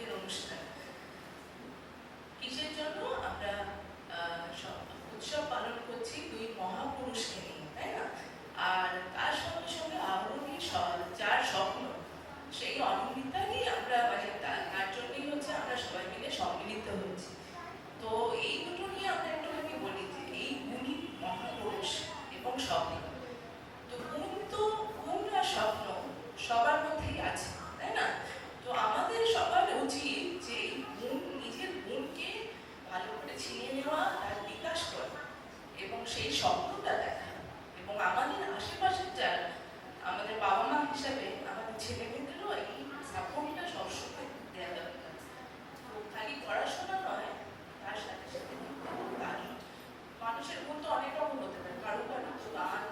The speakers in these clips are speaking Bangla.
আজকের অনুষ্ঠান। কিসের জন্য আমরা উৎসব পালন করছি? দুই মহাপুরুষকে নিয়ে, তাই না? আর তার সঙ্গে সঙ্গে আরোহী যার স্বপ্ন, সেই অনিন্দিতা নিয়ে আমরা তার জন্যই হচ্ছে আমরা সবাই মিলে সম্মিলিত হয়েছি। তো এই দুটো নিয়ে আমরা একটুখানি বলি যে এই গুণী মহাপুরুষ এবং স্বপ্ন, তো গুণ আর স্বপ্ন সবার মধ্যেই আছে, তাই না? তো আমাদের সবার উচিত যে নিজের গুণকে ভালো করে চিনে নেওয়া, তার বিকাশ করা এবং সেই স্বপ্নটা দেখা, এবং আমাদের আশেপাশের যারা আমাদের বাবা মা হিসাবে আমাদের ছেলে মেয়েদেরও এই সাপোর্টটা সবসময় দেওয়া দরকার। তো খালি পড়াশোনা নয়, তার সাথে সাথে তার মানুষের গুণ তো অনেক রকম হতে পারে। কারো কারো তো গান,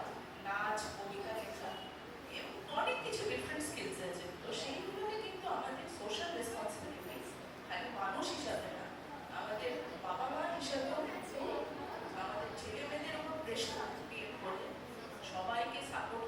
নাচ, কবিতা লেখা এবং অনেক কিছু ডিফারেন্ট স্কিলস আছে। তো সেইগুলোকে কিন্তু আমাদের সোশ্যাল রেসপন্সিবিলিটি, খালি মানুষ হিসাবে না, আমাদের বাবা মা হিসাবেও আমাদের ছেলে মেয়েদের উপর প্রেশার ক্রিয়েট করে সবাইকে সাপোর্ট